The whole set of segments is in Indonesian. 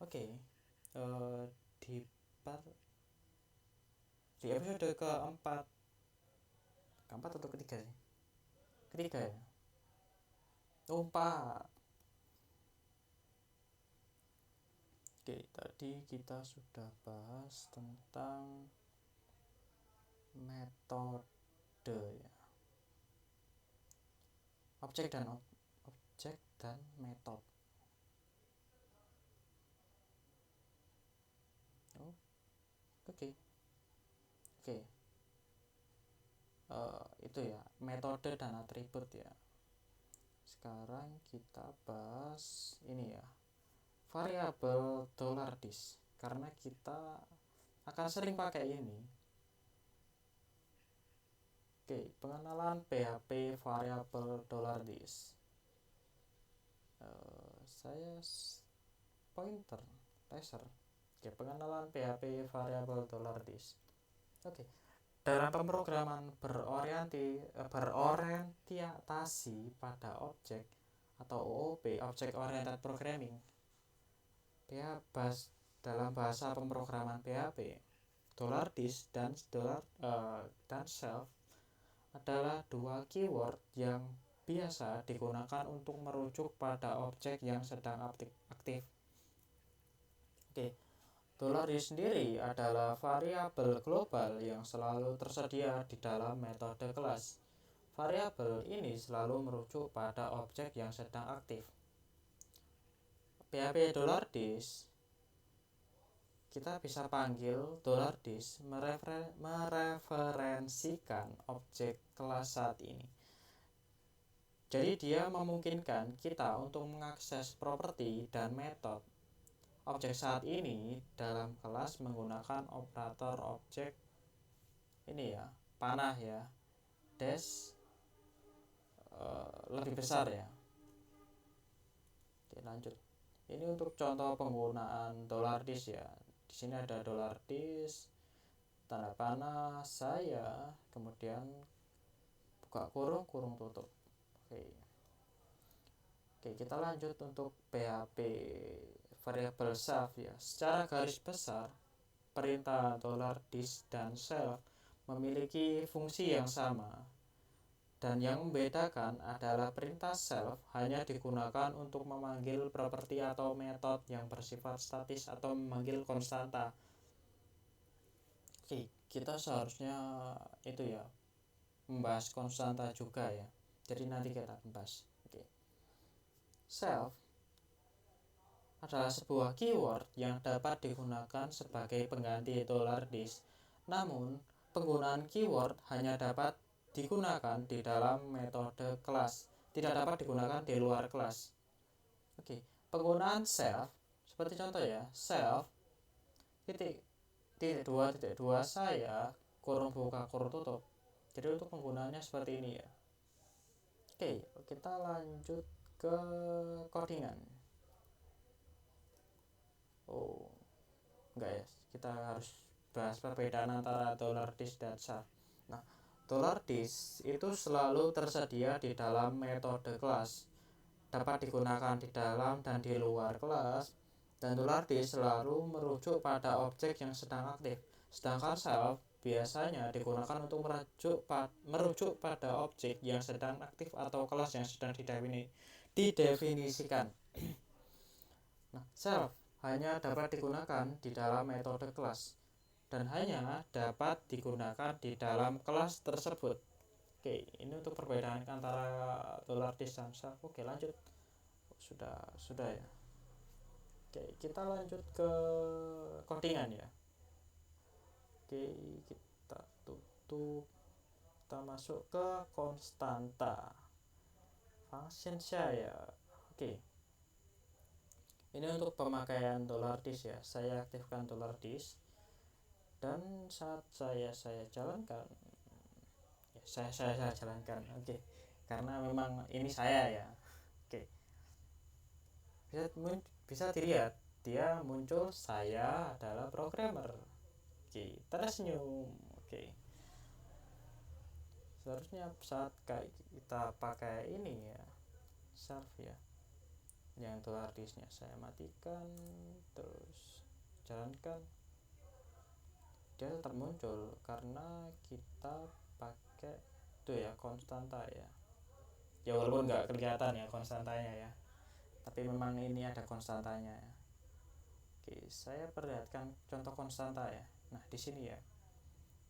Oke, eh, di di episode keempat atau ketiga sih? Ketiga ya. Oh, empat. Oke, tadi kita sudah bahas tentang metode ya, objek dan metode. Oh, oke, oke. Itu ya, metode dan atribut ya. Sekarang kita bahas ini ya, variabel $dis, karena kita akan sering pakai ini. Oke, pengenalan PHP variabel $dis. Saya pointer laser. Oke, pengenalan PHP variabel $dis. Oke, dalam pemrograman berorientasi pada objek atau OOP, Object Oriented Programming, dalam bahasa pemrograman PHP, $dis dan self adalah dua keyword yang biasa digunakan untuk merujuk pada objek yang sedang aktif. Oke, $dis sendiri adalah variabel global yang selalu tersedia di dalam metode kelas. Variabel ini selalu merujuk pada objek yang sedang aktif. PHP $dis kita bisa panggil $dis mereferensikan objek kelas saat ini. Jadi dia memungkinkan kita untuk mengakses properti dan metode objek saat ini dalam kelas menggunakan operator objek ini ya, panah ya, dash lebih besar ya. Oke, lanjut. Ini untuk contoh penggunaan $dis ya. Di sini ada $dis, tanda panah, saya, kemudian buka kurung, kurung tutup. Oke. Oke, kita lanjut untuk PHP variable self ya. Secara garis besar, perintah $dis dan self memiliki fungsi yang sama. Dan yang membedakan adalah perintah self hanya digunakan untuk memanggil properti atau metode yang bersifat statis atau memanggil konstanta. Oke, kita seharusnya itu ya, membahas konstanta juga ya. Jadi nanti kita bahas. Oke. Self adalah sebuah keyword yang dapat digunakan sebagai pengganti $dis. Namun, penggunaan keyword hanya dapat digunakan di dalam metode kelas, tidak dapat digunakan di luar kelas. Oke, penggunaan self seperti contoh ya, self titik dua saya kurung buka kurung tutup. Jadi untuk penggunaannya seperti ini ya. Oke, kita lanjut ke codingan. Oh, enggak ya, kita harus bahas perbedaan antara $dis dan self. Nah, $dis itu selalu tersedia di dalam metode kelas, dapat digunakan di dalam dan di luar kelas, dan $dis selalu merujuk pada objek yang sedang aktif. Sedangkan self biasanya digunakan untuk merujuk pada objek yang sedang aktif atau kelas yang sedang didefinisikan. Nah, self hanya dapat digunakan di dalam metode kelas dan hanya dapat digunakan di dalam kelas tersebut. Oke, ini untuk perbedaan antara $dis dan self. Oke, lanjut. Sudah ya. Oke, kita lanjut ke codingan ya. Oke, kita tutup. Kita masuk ke konstanta. Function saya. Oke. Ini untuk pemakaian $dis ya. Saya aktifkan $dis dan saat saya jalankan ya, saya jalankan. Oke. Karena memang ini saya ya. Oke. Bisa dilihat dia muncul saya adalah programmer. Oke, tersenyum. Oke. Seharusnya saat kita pakai ini ya, self ya. yang itu harddisknya saya matikan, terus jalankan, dia tetap muncul karena kita pakai itu ya konstanta ya. Ya walaupun nggak kelihatan ya konstantanya ya, tapi memang ini ada konstantanya ya. Oke, saya perlihatkan contoh konstanta ya. Nah di sini ya,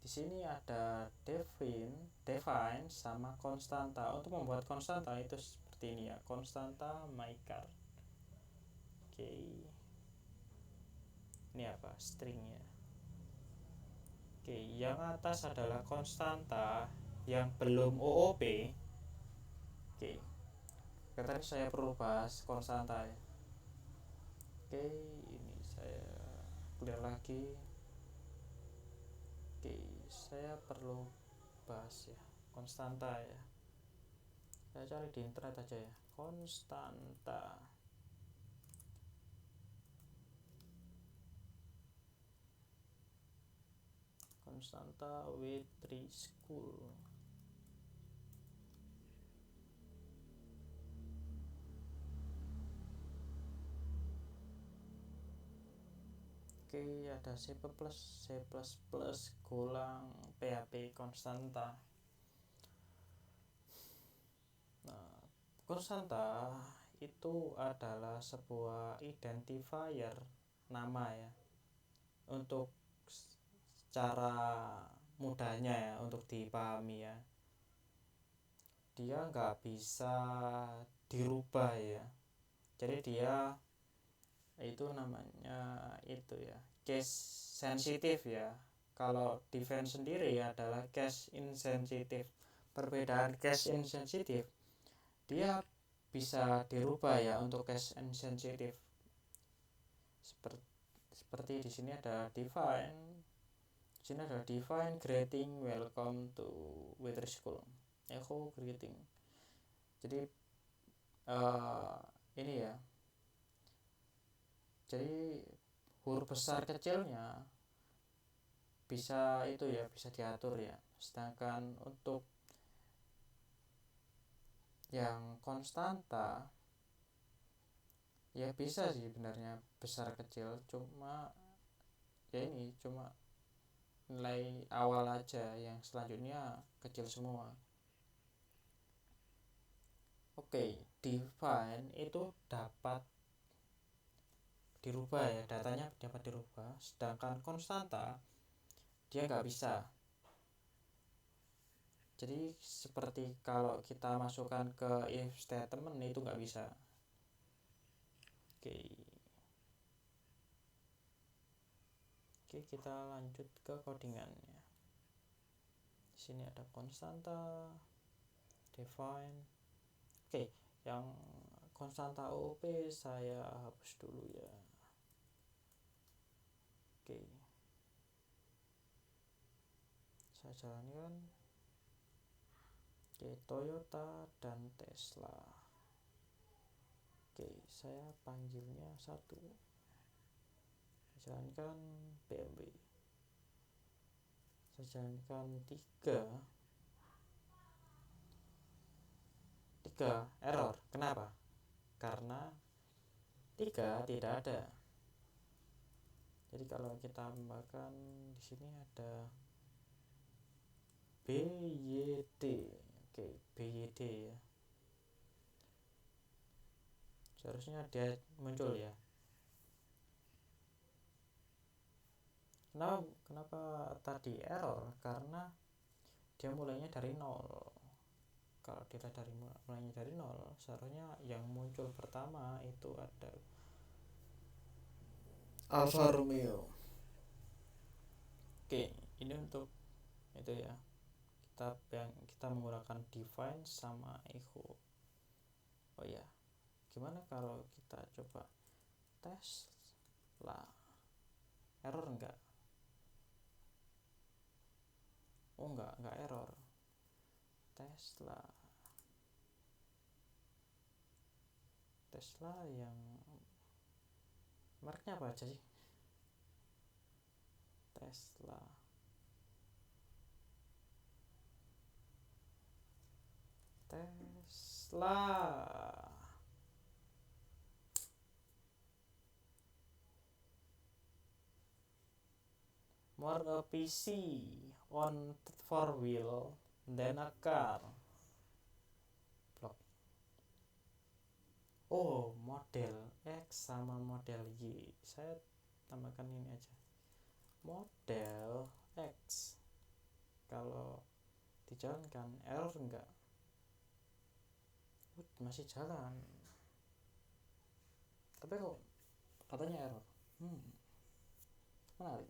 di sini ada define sama konstanta. Untuk membuat konstanta itu seperti ini ya, konstanta mycar. Oke, ini apa, stringnya. Oke, yang atas adalah konstanta yang belum OOP. Oke, tadi saya perlu bahas konstanta ya. Oke, ini saya clear lagi. Oke, saya perlu bahas ya konstanta ya. Saya cari di internet aja ya, konstanta. Konstanta W3 School. Oke, ada C++, golang PHP konstanta. Nah, konstanta itu adalah sebuah identifier nama ya. Untuk cara mudahnya ya, untuk dipahami ya, dia nggak bisa dirubah ya. Jadi dia itu namanya itu ya case sensitif ya. Kalau defense sendiri adalah case insensitif. Perbedaan case insensitif, dia bisa dirubah ya untuk case insensitif. Seperti di sini ada define. Di sini ada define greeting welcome to Weather School. Echo greeting. Jadi ini ya. Jadi huruf besar kecilnya bisa itu ya, bisa diatur ya. Sedangkan untuk yang konstanta ya bisa sih sebenarnya besar kecil, cuma ya ini cuma nilai awal aja, yang selanjutnya kecil semua. Oke, define itu dapat dirubah ya, datanya dapat dirubah, sedangkan konstanta dia nggak bisa. Jadi seperti kalau kita masukkan ke if statement itu nggak bisa. Oke, kita lanjut ke codingannya. Di sini ada konstanta, define. Oke, yang konstanta OOP saya hapus dulu ya. Oke, saya jalankan. Oke, Toyota dan Tesla. Oke, saya panggilnya 1. Saya jalankan BMW. Saya jalankan 3. Error. Kenapa? Karena 3 tidak ada. Jadi kalau kita tambahkan di sini ada BYD. Oke, BYD ya. Seharusnya dia muncul ya. Kenapa tadi error? Karena dia mulainya dari 0. Kalau dia mulainya dari 0, seharusnya yang muncul pertama itu ada Alfa Romeo. Oke, ini untuk itu ya. Kita menggunakan define sama echo. Oh ya, gimana kalau kita coba tes lah, error enggak? Oh enggak error. Tesla yang mereknya apa aja sih? Tesla more a PC on four wheel than a car. Blok. Oh, model X sama model Y. Saya tambahkan ini aja. Model X. Kalau dijalankan error enggak? Masih jalan. Tapi kok katanya error. Menarik.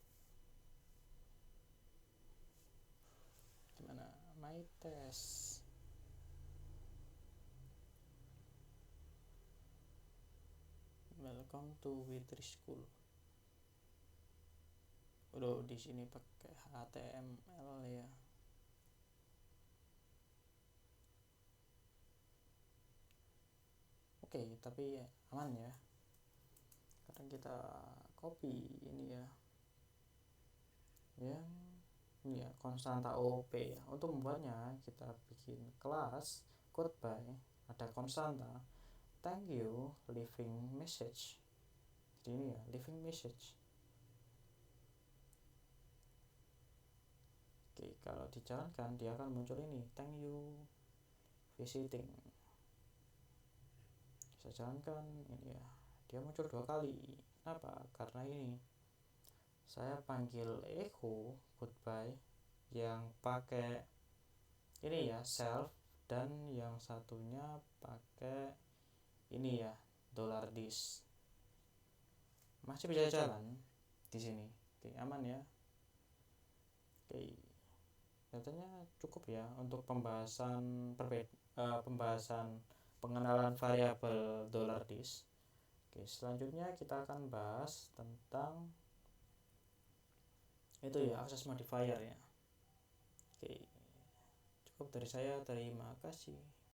Gimana? My test. Welcome to Witri School. Udah di sini pakai HTML ya. Oke, tapi aman ya. Sekarang kita copy ini ya. Yang ini ya, konstanta OP ya. Untuk membuatnya kita bikin kelas code by, ada konstanta thank you leaving message. Jadi ini ya, leaving message. Oke, kalau dijalankan dia akan muncul ini thank you visiting. Saya jalankan ini ya, dia muncul 2 kali. Kenapa? Karena ini saya panggil echo goodbye yang pakai ini ya self, dan yang satunya pakai ini ya $this. Masih bisa jalan di sini. Oke, aman ya. Oke, katanya cukup ya untuk pembahasan pembahasan pengenalan variabel $this. Oke, selanjutnya kita akan bahas tentang itu ya, access modifier ya. Oke, cukup dari saya, terima kasih.